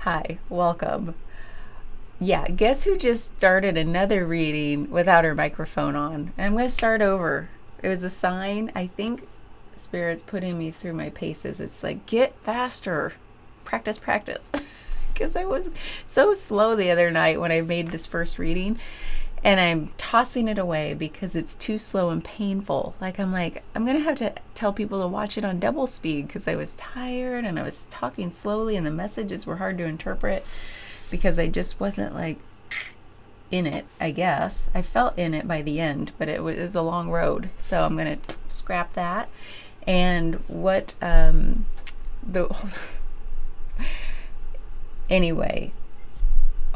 Hi, welcome. Yeah, guess who just started another reading without her microphone on? And I'm going to start over. It was a sign. I think Spirit's putting me through my paces. It's like, get faster. Practice, practice. Because I was so slow the other night when I made this first reading. And I'm tossing it away because it's too slow and painful. I'm going to have to tell people to watch it on double speed because I was tired and I was talking slowly and the messages were hard to interpret because I just wasn't in it, I guess. I felt in it by the end, but it was a long road. So I'm going to scrap that. And what, anyway,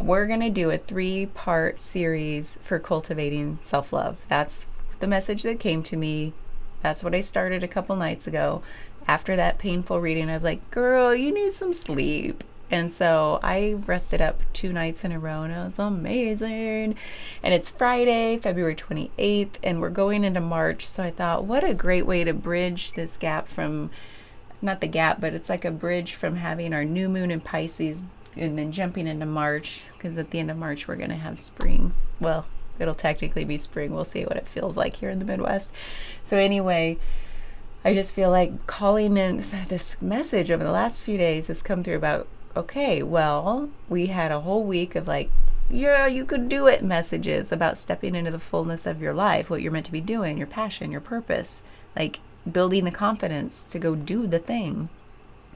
we're going to do a 3-part series for cultivating self-love. That's the message that came to me. That's what I started a couple nights ago. After that painful reading, I was like, girl, you need some sleep. And so I rested up 2 nights in a row, and it was amazing. And it's Friday, February 28th, and we're going into March. So I thought, what a great way to bridge this gap from, not the gap, but it's like a bridge from having our new moon in Pisces and then jumping into March, because at the end of March we're going to have spring. Well, it'll technically be spring. We'll see what it feels like here in the Midwest. So anyway, I just feel like calling in this message over the last few days has come through about, okay, well, we had a whole week of yeah, you could do it messages about stepping into the fullness of your life, what you're meant to be doing, your passion, your purpose, building the confidence to go do the thing,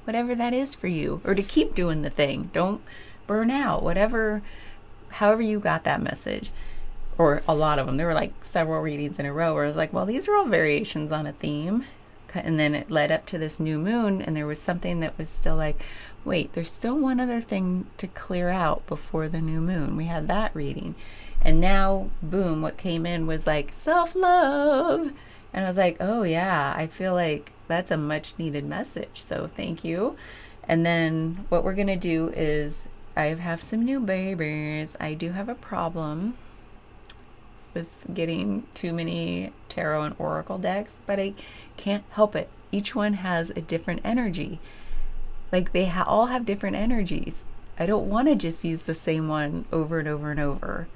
whatever that is for you, or to keep doing the thing. Don't burn out, however you got that message, or a lot of them. There were several readings in a row where I was like, well, these are all variations on a theme. And then it led up to this new moon, and there was something that was still wait, there's still one other thing to clear out before the new moon. We had that reading. And now, boom, what came in was self-love. And I was like, oh yeah, I feel like that's a much needed message. So thank you. And then what we're going to do is I have some new babies. I do have a problem with getting too many tarot and oracle decks, but I can't help it. Each one has a different energy. They all have different energies. I don't want to just use the same one over and over and over.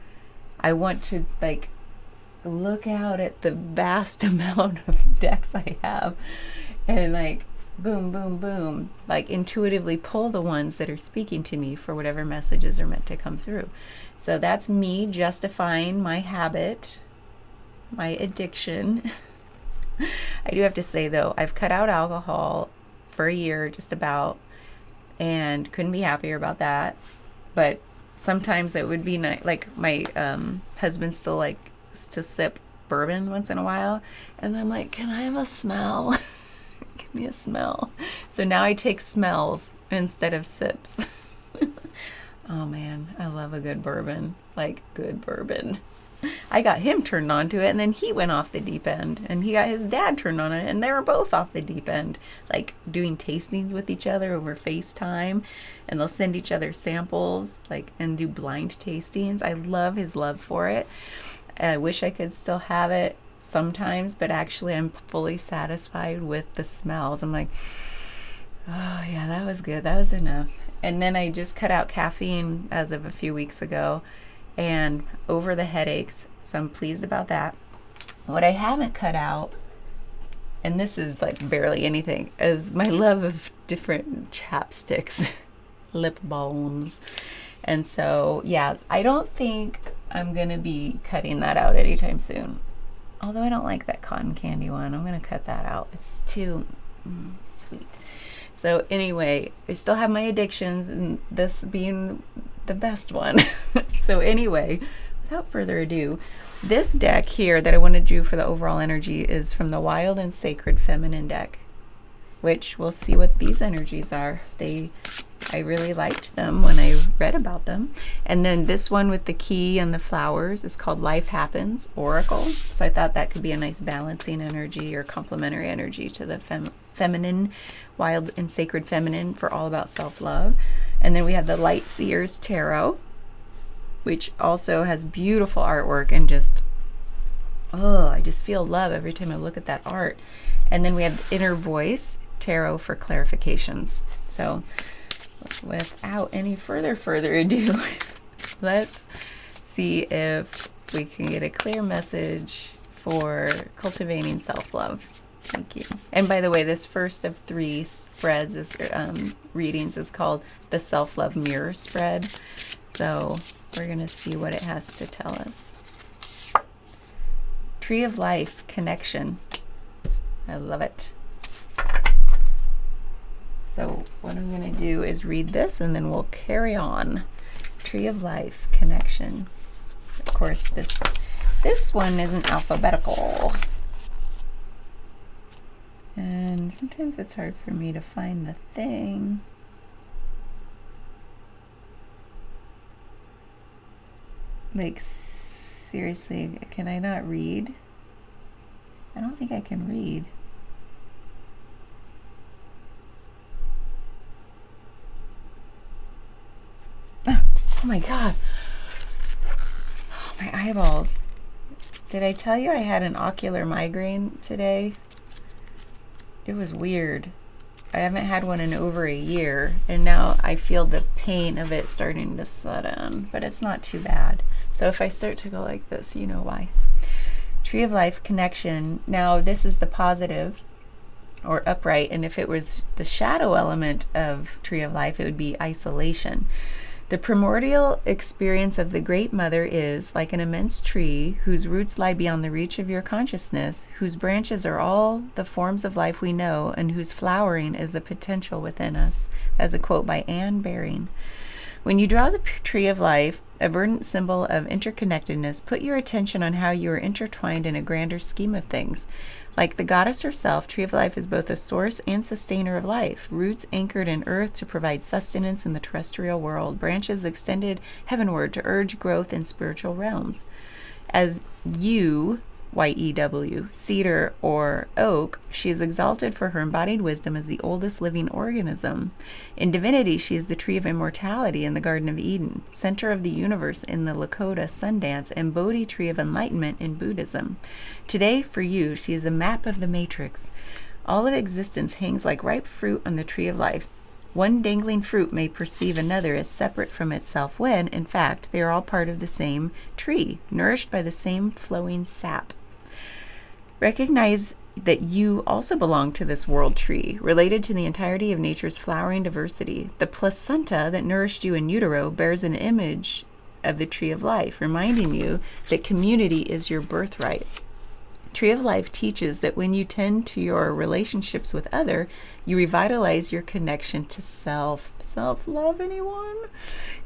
I want to look out at the vast amount of decks I have and boom, boom, boom, intuitively pull the ones that are speaking to me for whatever messages are meant to come through. So that's me justifying my habit, my addiction. I do have to say though, I've cut out alcohol for a year, just about, and couldn't be happier about that. But sometimes it would be nice, my husband still likes to sip bourbon once in a while, and I'm like, can I have a smell? Give me a smell. So now I take smells instead of sips. Oh man, I love a good bourbon. Good bourbon. I got him turned on to it, and then he went off the deep end, and he got his dad turned on it, and they were both off the deep end, doing tastings with each other over FaceTime, and they'll send each other samples, and do blind tastings. I love his love for it. I wish I could still have it sometimes, but actually I'm fully satisfied with the smells. I'm like, oh yeah, that was good. That was enough. And then I just cut out caffeine as of a few weeks ago, and over the headaches, so I'm pleased about that. What I haven't cut out, and this is barely anything, is my love of different chapsticks, lip balms. And so yeah, I don't think I'm gonna be cutting that out anytime soon. Although I don't like that cotton candy one. I'm gonna cut that out. It's too sweet. So anyway, I still have my addictions, and this being the best one. So anyway, without further adathis deck here that I want to do for the overall energy is from the Wild and Sacred Feminine deck, which we'll see what these energies are. I really liked them when I read about them. And then this one with the key and the flowers is called Life Happens Oracle. So I thought that could be a nice balancing energy or complementary energy to the feminine, Wild and Sacred Feminine, for all about self-love. And then we have the Light Seers Tarot, which also has beautiful artwork and I just feel love every time I look at that art. And then we have Inner Voice Tarot for clarifications. So without any further ado, let's see if we can get a clear message for cultivating self-love. Thank you. And by the way, this first of 3 spreads is readings is called the Self-Love Mirror Spread. So we're going to see what it has to tell us. Tree of Life, connection. I love it. So what I'm going to do is read this and then we'll carry on. Tree of Life, connection. Of course, this one isn't alphabetical. And sometimes it's hard for me to find the thing. Like, seriously, can I not read? I don't think I can read. Oh my God. Oh, my eyeballs. Did I tell you I had an ocular migraine today? It was weird. I haven't had one in over a year, and now I feel the pain of it starting to set in, but it's not too bad. So if I start to go like this, you know why. Tree of Life, connection. Now this is the positive or upright, and if it was the shadow element of Tree of Life, it would be isolation. The primordial experience of the Great Mother is like an immense tree whose roots lie beyond the reach of your consciousness, whose branches are all the forms of life we know, and whose flowering is the potential within us. That's a quote by Anne Baring. When you draw the Tree of Life, a verdant symbol of interconnectedness, put your attention on how you are intertwined in a grander scheme of things. Like the goddess herself, Tree of Life is both a source and sustainer of life, roots anchored in earth to provide sustenance in the terrestrial world, branches extended heavenward to urge growth in spiritual realms. As yew, Y-E-W, cedar or oak, she is exalted for her embodied wisdom as the oldest living organism. In divinity, she is the tree of immortality in the Garden of Eden, center of the universe in the Lakota sun dance, and Bodhi tree of enlightenment in Buddhism. Today, for you, she is a map of the matrix. All of existence hangs like ripe fruit on the Tree of Life. One dangling fruit may perceive another as separate from itself when, in fact, they are all part of the same tree, nourished by the same flowing sap. Recognize that you also belong to this world tree, related to the entirety of nature's flowering diversity. The placenta that nourished you in utero bears an image of the Tree of Life, reminding you that community is your birthright. Tree of Life teaches that when you tend to your relationships with other, you revitalize your connection to self. Self-love, anyone?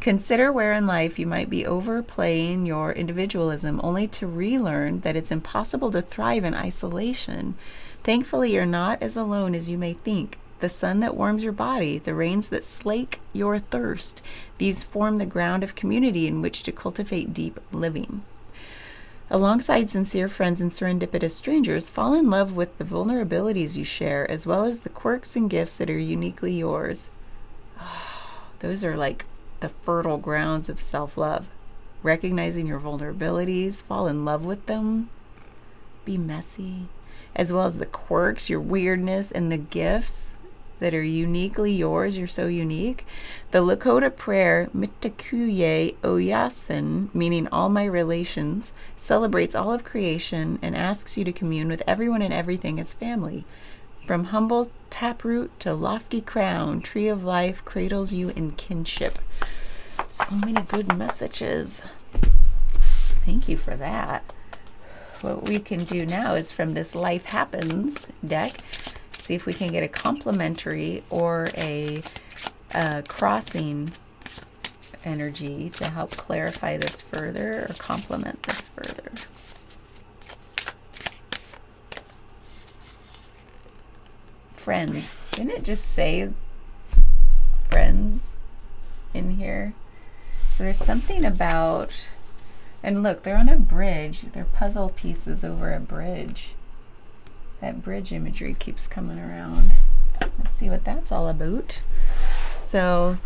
Consider where in life you might be overplaying your individualism only to relearn that it's impossible to thrive in isolation. Thankfully, you're not as alone as you may think. The sun that warms your body, the rains that slake your thirst, these form the ground of community in which to cultivate deep living. Alongside sincere friends and serendipitous strangers, fall in love with the vulnerabilities you share, as well as the quirks and gifts that are uniquely yours. Oh, those are like the fertile grounds of self-love. Recognizing your vulnerabilities, fall in love with them, be messy, as well as the quirks, your weirdness, and the gifts that are uniquely yours. You're so unique. The Lakota prayer, Mitakuye Oyasin, meaning all my relations, celebrates all of creation and asks you to commune with everyone and everything as family. From humble taproot to lofty crown, Tree of Life cradles you in kinship. So many good messages. Thank you for that. What we can do now is from this Life Happens deck, see if we can get a complementary or a crossing energy to help clarify this further or complement this further. Friends. Didn't it just say friends in here? So there's something about, and look, they're on a bridge. They're puzzle pieces over a bridge. That bridge imagery keeps coming around. Let's see what that's all about. So,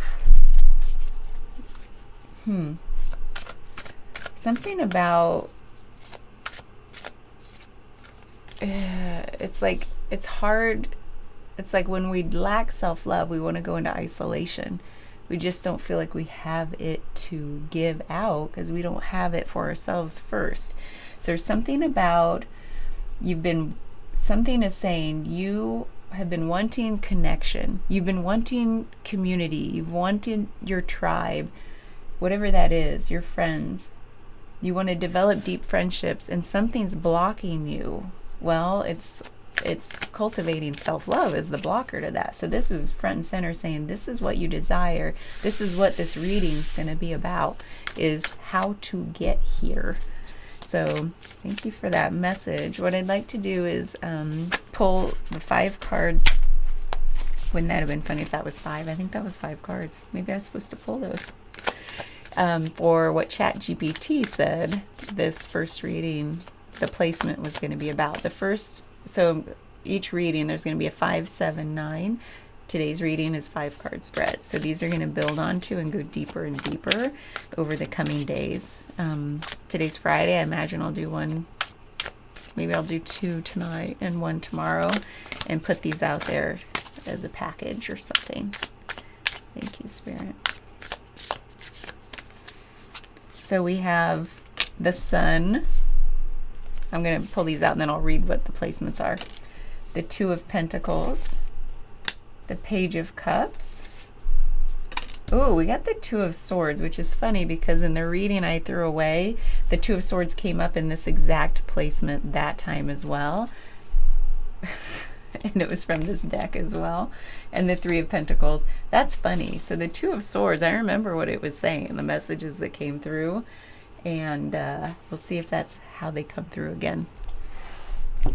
something about, it's hard. It's like when we lack self-love, we want to go into isolation. We just don't feel like we have it to give out because we don't have it for ourselves first. So there's something about something is saying you have been wanting connection. You've been wanting community. You've wanted your tribe, whatever that is, your friends. You want to develop deep friendships and something's blocking you. Well, it's cultivating self-love is the blocker to that. So this is front and center saying this is what you desire. This is what this reading is going to be about, is how to get here. So thank you for that message. What I'd like to do is pull the 5 cards. Wouldn't that have been funny if that was 5? I think that was 5 cards. Maybe I was supposed to pull those. For what ChatGPT said this first reading, the placement was going to be about. So each reading, there's going to be a 5, 7, 9. Today's reading is 5 card spread. So these are going to build onto and go deeper and deeper over the coming days. Today's Friday. I imagine I'll do one. Maybe I'll do 2 tonight and 1 tomorrow and put these out there as a package or something. Thank you, Spirit. So we have the Sun. I'm going to pull these out and then I'll read what the placements are. The 2 of Pentacles. The Page of Cups. Oh, we got the 2 of Swords, which is funny because in the reading I threw away, the 2 of Swords came up in this exact placement that time as well. And it was from this deck as well. And the 3 of Pentacles. That's funny. So the 2 of Swords, I remember what it was saying, the messages that came through. And we'll see if that's how they come through again.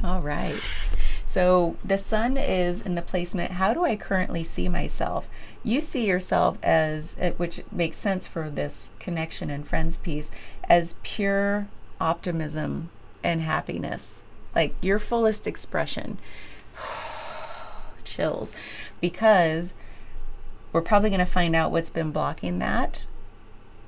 All right. So the Sun is in the placement, how do I currently see myself? You see yourself as, which makes sense for this connection and friends piece, as pure optimism and happiness. Like your fullest expression. Chills. Because we're probably going to find out what's been blocking that.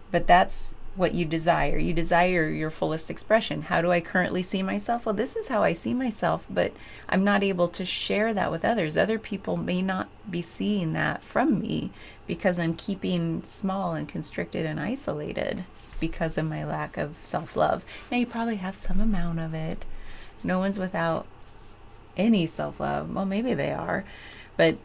But that's what you desire. You desire your fullest expression. How do I currently see myself? Well, this is how I see myself, but I'm not able to share that with others. Other people may not be seeing that from me because I'm keeping small and constricted and isolated because of my lack of self-love. Now, you probably have some amount of it. No one's without any self-love. Well, maybe they are, but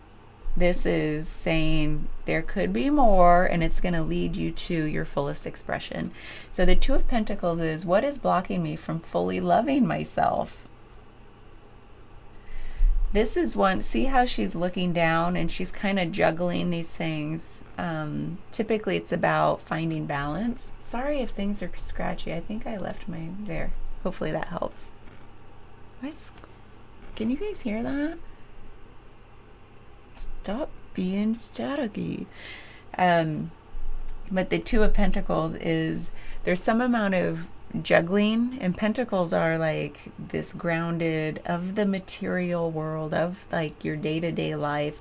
this is saying there could be more, and it's going to lead you to your fullest expression. So the 2 of Pentacles is, what is blocking me from fully loving myself? This is one, see how she's looking down and she's kind of juggling these things. Typically it's about finding balance. Sorry if things are scratchy. I think I left my there. Hopefully that helps. Can you guys hear that? Stop being staticky. But the 2 of Pentacles is, there's some amount of juggling, and Pentacles are like this grounded of the material world, of like your day-to-day life.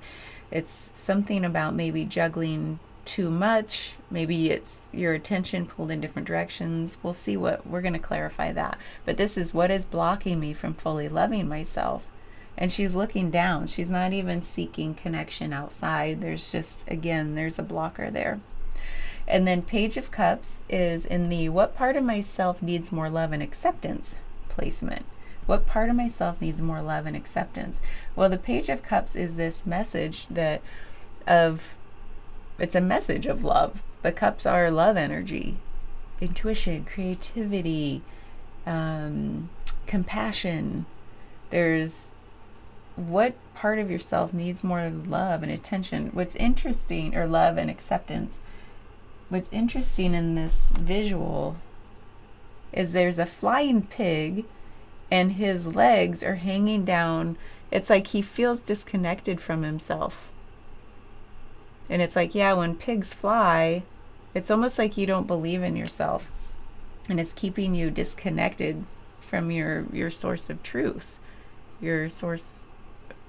It's something about maybe juggling too much. Maybe it's your attention pulled in different directions. We'll see what, we're going to clarify that. But this is what is blocking me from fully loving myself. And she's looking down. She's not even seeking connection outside. There's just, again, there's a blocker there. And then Page of Cups is in the what part of myself needs more love and acceptance placement. What part of myself needs more love and acceptance? Well, the Page of Cups is this message that it's a message of love. The cups are love energy, intuition, creativity, compassion. There's what part of yourself needs more love and attention? What's interesting, or love and acceptance. What's interesting in this visual is there's a flying pig and his legs are hanging down. It's like he feels disconnected from himself. And it's like, yeah, when pigs fly, it's almost like you don't believe in yourself. And it's keeping you disconnected from your source of truth, your source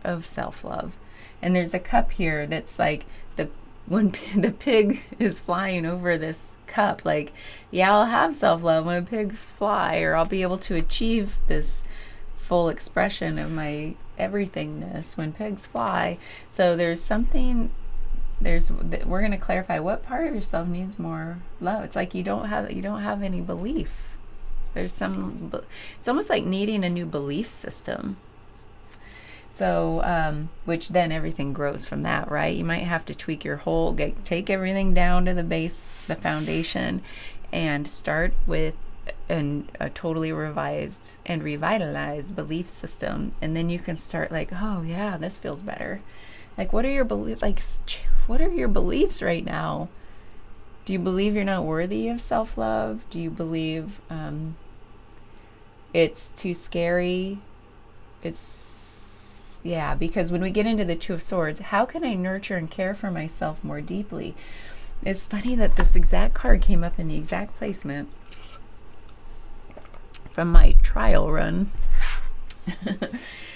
of self-love. And there's a cup here that's like, when the pig is flying over this cup, like, yeah, I'll have self-love when pigs fly, or I'll be able to achieve this full expression of my everythingness when pigs fly. So there's something we're going to clarify what part of yourself needs more love. It's like you don't have any belief. It's almost like needing a new belief system. So, which then everything grows from that, right? You might have to tweak your take everything down to the base, the foundation, and start with a totally revised and revitalized belief system. And then you can start like, oh yeah, this feels better. Like, what are your beliefs right now? Do you believe you're not worthy of self-love? Do you believe it's too scary? Because when we get into the Two of Swords, how can I nurture and care for myself more deeply? It's funny that this exact card came up in the exact placement from my trial run.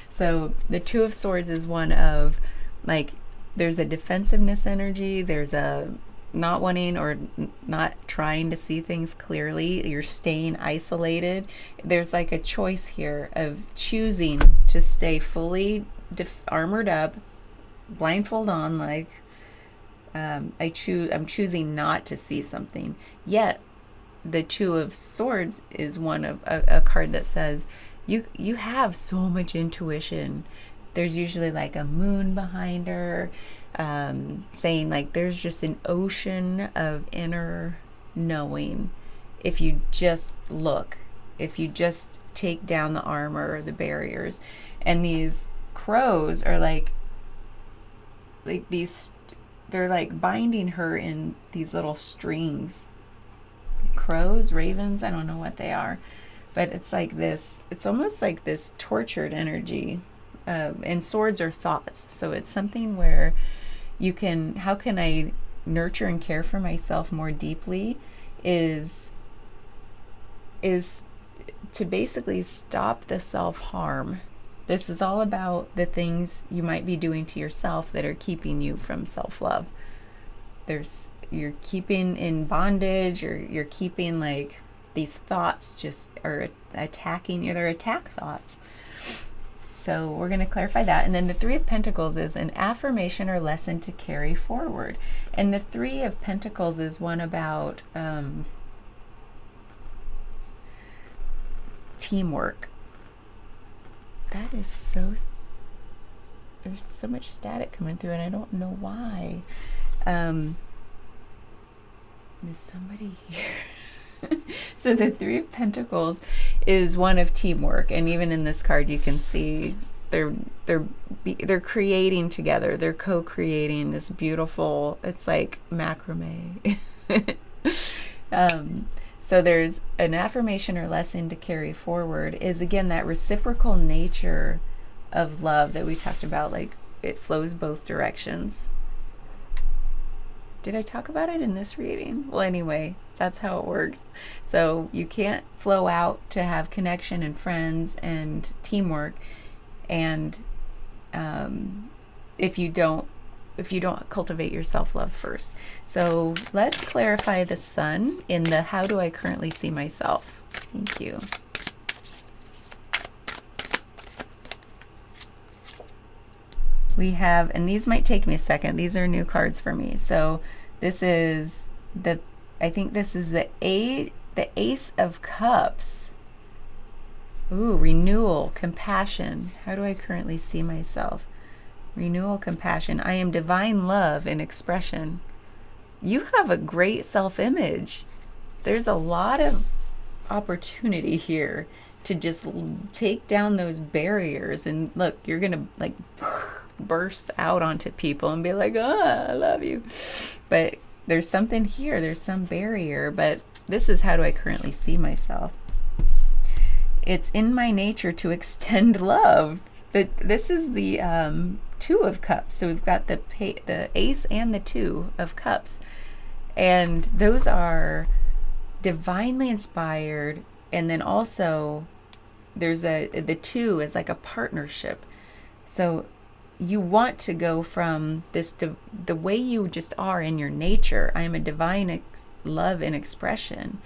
So the Two of Swords is one of, like, there's a defensiveness energy, there's a not wanting or not trying to see things clearly, you're staying isolated. There's like a choice here of choosing to stay fully armored up, blindfold on, like I'm choosing not to see something. Yet the Two of Swords is one of a card that says you have so much intuition. There's usually like a moon behind her, saying like there's just an ocean of inner knowing. If you just look, if you just take down the armor or the barriers. And these crows are like these, they're like binding her in these little strings. Crows, ravens, I don't know what they are, but it's like this, it's almost like this tortured energy. And swords are thoughts, so it's something where how can I nurture and care for myself more deeply is to basically stop the self-harm. This is all about the things you might be doing to yourself that are keeping you from self-love. You're keeping in bondage, or you're keeping like these thoughts just are attacking you. They're attack thoughts. So we're going to clarify that. And then the Three of Pentacles is an affirmation or lesson to carry forward. And the Three of Pentacles is one about teamwork. That is there's so much static coming through and I don't know why. Is somebody here? So the Three of Pentacles is one of teamwork, and even in this card you can see they're creating together. They're co-creating this beautiful, it's like macrame. So there's an affirmation or lesson to carry forward is, again, that reciprocal nature of love that we talked about, like it flows both directions. Did I talk about it in this reading? Well, anyway, that's how it works. So you can't flow out to have connection and friends and teamwork, and if you don't cultivate your self-love first. So let's clarify the Sun in the how do I currently see myself. Thank you. We have, and these might take me a second, these are new cards for me. So this is I think this is the Ace of Cups. Ooh, renewal, compassion. How do I currently see myself? Renewal, compassion. I am divine love in expression. You have a great self-image. There's a lot of opportunity here to just take down those barriers. And look, you're going to like burst out onto people and be like, I love you. But there's something here. There's some barrier. But this is how do I currently see myself. It's in my nature to extend love. This is the Two of Cups. So we've got the Ace and the Two of Cups. And those are divinely inspired. And then also there's the Two is like a partnership. So you want to go from the way you just are in your nature. I am a divine love in expression.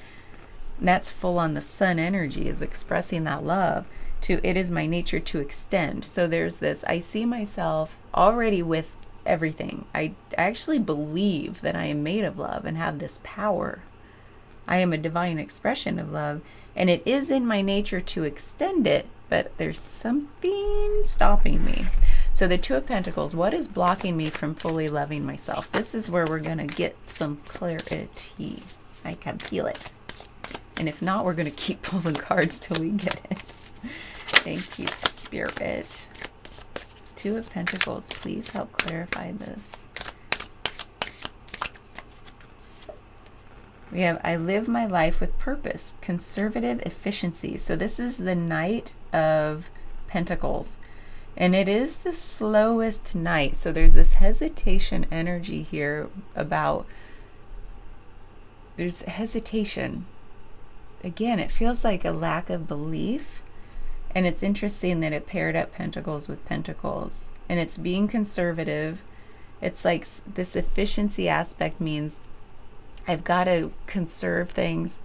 And that's full on the Sun energy, is expressing that love, to it is my nature to extend. So there's this, I see myself already with everything. I actually believe that I am made of love and have this power. I am a divine expression of love, and it is in my nature to extend it, but there's something stopping me. So the Two of Pentacles, what is blocking me from fully loving myself? This is where we're going to get some clarity. I can feel it. And if not, we're going to keep pulling cards till we get it. Thank you, Spirit. Two of Pentacles, please help clarify this. We have, I live my life with purpose, conservative efficiency. So this is the Knight of Pentacles. And it is the slowest night. So there's this hesitation energy here about, there's hesitation. Again, it feels like a lack of belief. And it's interesting that it paired up Pentacles with Pentacles. And it's being conservative. It's like this efficiency aspect means I've got to conserve things.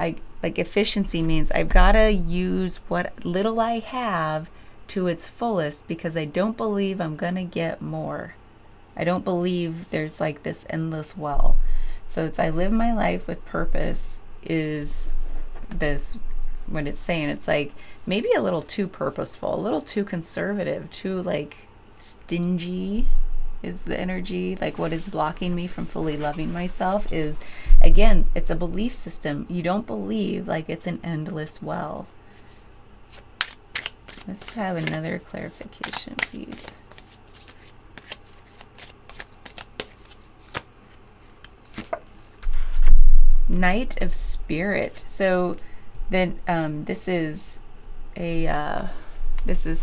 Like efficiency means I've got to use what little I have to its fullest because I don't believe I'm going to get more. I don't believe there's like this endless well. So it's I live my life with purpose is this, what it's saying. It's like maybe a little too purposeful, a little too conservative, too like stingy is the energy. Like what is blocking me from fully loving myself is, again, it's a belief system. You don't believe like it's an endless well. Let's have another clarification, please. Knight of Spirit. So then this is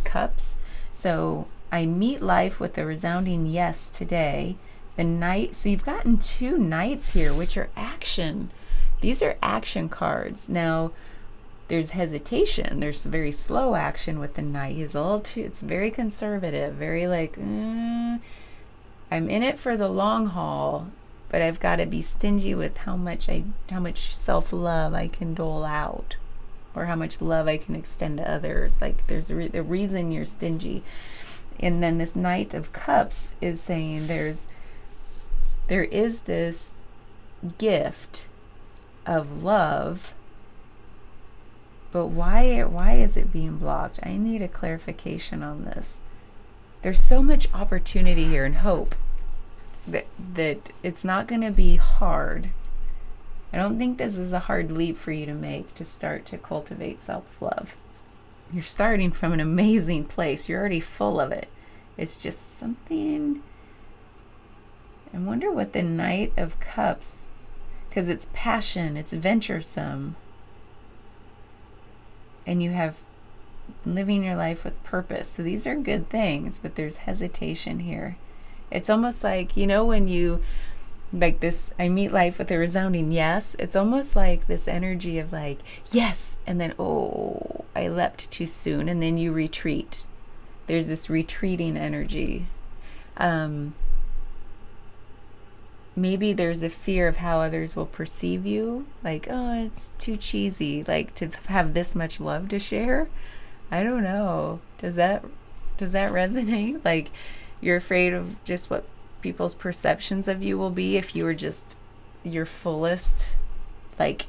Cups. So I meet life with a resounding yes today. The Knight, so you've gotten two Knights here, which are action. These are action cards. Now, there's hesitation. There's very slow action with the Knight. He's a little too, it's very conservative, very like, I'm in it for the long haul, but I've got to be stingy with how much self-love I can dole out, or how much love I can extend to others. Like there's the reason you're stingy. And then this Knight of Cups is saying there is this gift of love, but why is it being blocked? I need a clarification on this. There's so much opportunity here and hope that it's not going to be hard. I don't think this is a hard leap for you to make to start to cultivate self-love. You're starting from an amazing place. You're already full of it. It's just something. I wonder what the Knight of Cups, because it's passion, it's venturesome. And you have living your life with purpose. So these are good things, but there's hesitation here. It's almost like, you know, when you, like this, I meet life with a resounding yes. It's almost like this energy of like, yes, and then, oh, I leapt too soon, and then you retreat. There's this retreating energy. Maybe there's a fear of how others will perceive you. Like, oh, it's too cheesy, like to have this much love to share. I don't know. Does that resonate? Like, you're afraid of just what people's perceptions of you will be if you were just your fullest, like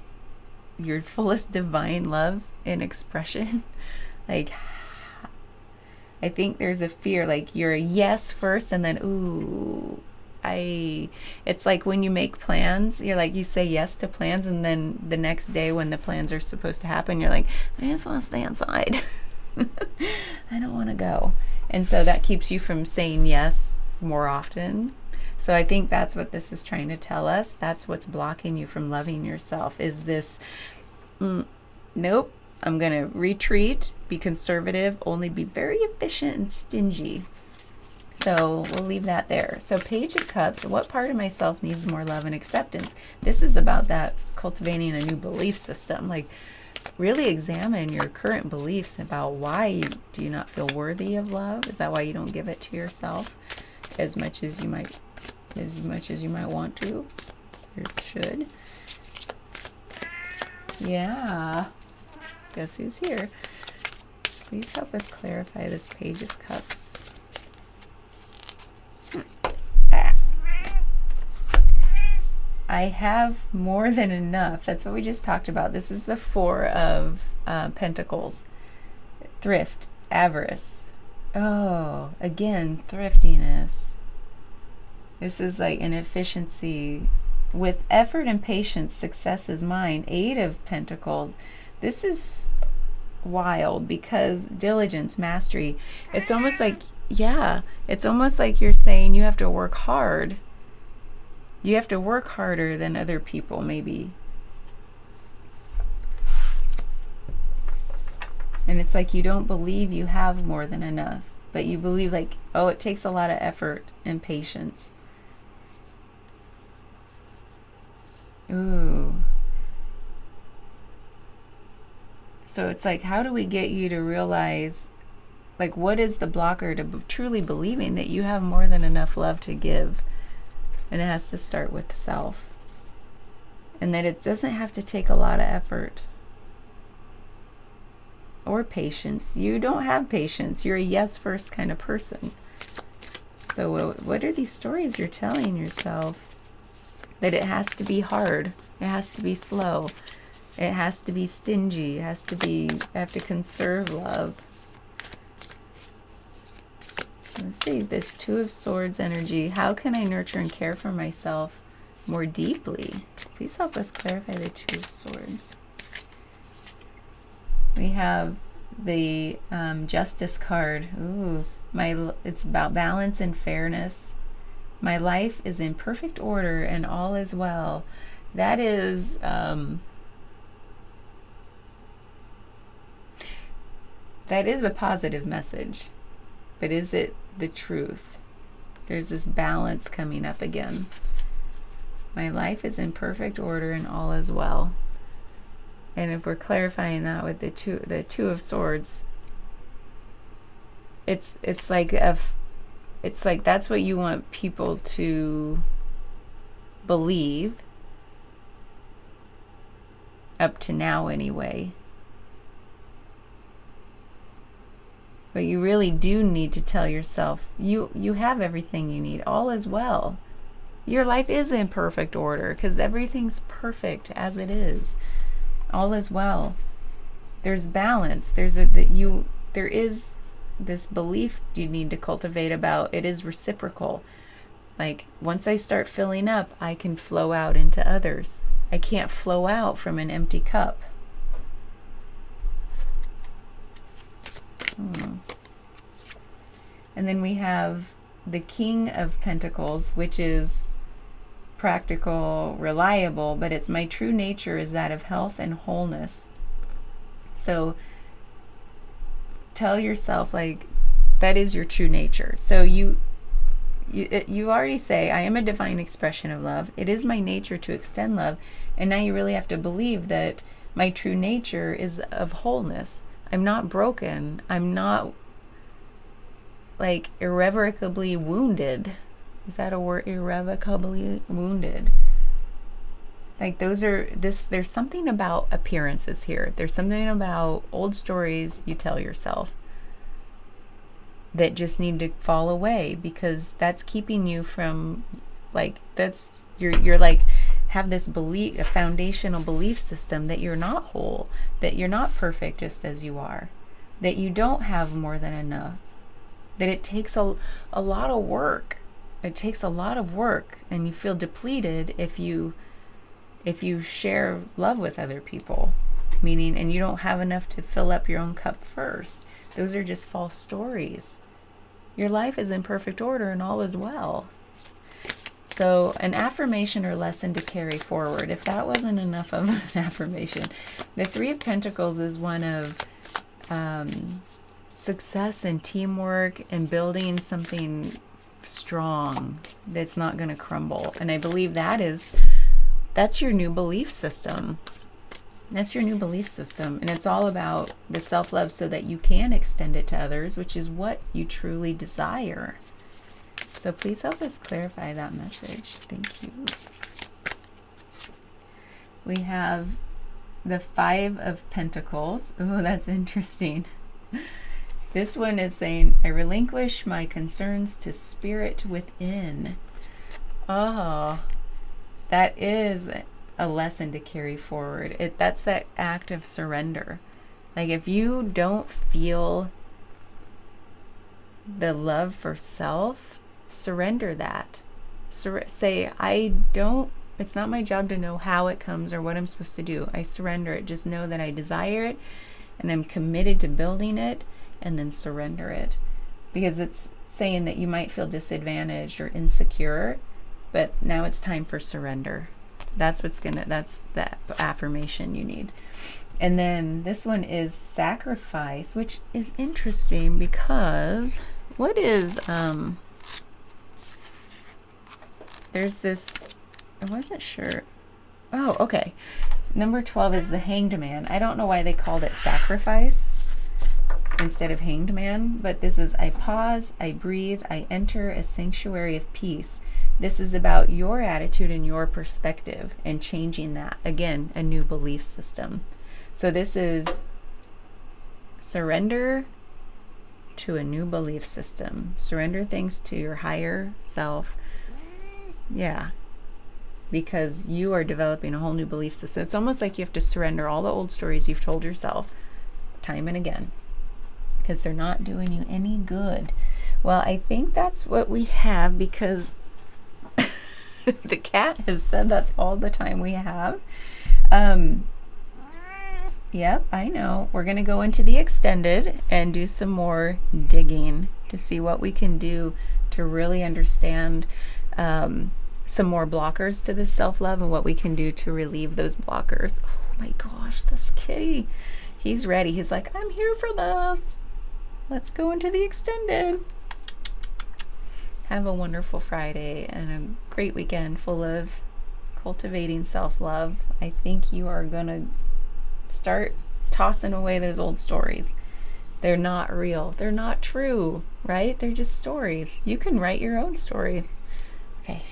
your fullest divine love in expression. Like, I think there's a fear, like you're a yes first and then, ooh, it's like when you make plans, you're like, you say yes to plans, and then the next day when the plans are supposed to happen, you're like, I just want to stay inside. I don't want to go. And so that keeps you from saying yes more often. So I think that's what this is trying to tell us. That's what's blocking you from loving yourself, is this, nope, I'm going to retreat, be conservative, only be very efficient and stingy. So we'll leave that there. So Page of Cups, what part of myself needs more love and acceptance? This is about that cultivating a new belief system. Like, really examine your current beliefs about why do you not feel worthy of love? Is that why you don't give it to yourself as much as you might want to or should? Yeah. Guess who's here? Please help us clarify this Page of Cups. I have more than enough. That's what we just talked about. This is the Four of Pentacles. Thrift, avarice. Oh, again, thriftiness. This is like an efficiency. With effort and patience, success is mine. Eight of Pentacles. This is wild because diligence, mastery. It's almost like, yeah, it's almost like you're saying you have to work hard. You have to work harder than other people, maybe. And it's like you don't believe you have more than enough, but you believe like, oh, it takes a lot of effort and patience. Ooh. So it's like, how do we get you to realize, like, what is the blocker to truly believing that you have more than enough love to give? And it has to start with self. And that it doesn't have to take a lot of effort or patience. You don't have patience. You're a yes first kind of person. So what are these stories you're telling yourself? That it has to be hard. It has to be slow. It has to be stingy. It has to be, I have to conserve love. Let's see, this Two of Swords energy. How can I nurture and care for myself more deeply? Please help us clarify the Two of Swords. We have the Justice card. Ooh, it's about balance and fairness. My life is in perfect order and all is well. That is a positive message. But is it the truth? There's this balance coming up again. My life is in perfect order and all is well. And if we're clarifying that with the Two of Swords, it's like that's what you want people to believe, up to now anyway. But you really do need to tell yourself you have everything you need. All is well. Your life is in perfect order because everything's perfect as it is. All is well. There's balance. There is this belief you need to cultivate about it is reciprocal. Like, once I start filling up, I can flow out into others. I can't flow out from an empty cup. And then we have the King of Pentacles, which is practical, reliable, but it's my true nature is that of health and wholeness. So tell yourself, like, that is your true nature. So you already say, I am a divine expression of love. It is my nature to extend love. And now you really have to believe that my true nature is of wholeness. I'm not broken. I'm not, like, irrevocably wounded. Is that a word? Irrevocably wounded. Like, there's something about appearances here. There's something about old stories you tell yourself that just need to fall away, because that's keeping you from, like, you're like, have this belief, a foundational belief system that you're not whole, that you're not perfect just as you are, that you don't have more than enough, that it takes a lot of work. It takes a lot of work, and you feel depleted if you share love with other people, meaning, and you don't have enough to fill up your own cup first. Those are just false stories. Your life is in perfect order and all is well. So an affirmation or lesson to carry forward. If that wasn't enough of an affirmation, the Three of Pentacles is one of success and teamwork and building something strong that's not going to crumble. And I believe that's your new belief system. That's your new belief system. And it's all about the self-love so that you can extend it to others, which is what you truly desire. So please help us clarify that message. Thank you. We have the Five of Pentacles. Oh, that's interesting. This one is saying, I relinquish my concerns to spirit within. Oh, that is a lesson to carry forward. That's that act of surrender. Like if you don't feel the love for self, surrender that. Say, I don't, it's not my job to know how it comes or what I'm supposed to do. I surrender it. Just know that I desire it and I'm committed to building it, and then surrender it. Because it's saying that you might feel disadvantaged or insecure, but now it's time for surrender. That's the affirmation you need. And then this one is sacrifice, which is interesting because what is, there's this, I wasn't sure. Oh, okay. Number 12 is the hanged man. I don't know why they called it sacrifice instead of hanged man, but this is I pause, I breathe, I enter a sanctuary of peace. This is about your attitude and your perspective and changing that. Again, a new belief system. So this is surrender to a new belief system. Surrender things to your higher self. Yeah. Because you are developing a whole new belief system. It's almost like you have to surrender all the old stories you've told yourself time and again, because they're not doing you any good. Well, I think that's what we have, because the cat has said that's all the time we have. Yep, I know. We're going to go into the extended and do some more digging to see what we can do to really understand some more blockers to this self-love and what we can do to relieve those blockers. Oh my gosh, this kitty. He's ready. He's like, I'm here for this. Let's go into the extended. Have a wonderful Friday and a great weekend full of cultivating self-love. I think you are going to start tossing away those old stories. They're not real. They're not true, right? They're just stories. You can write your own stories. Okay.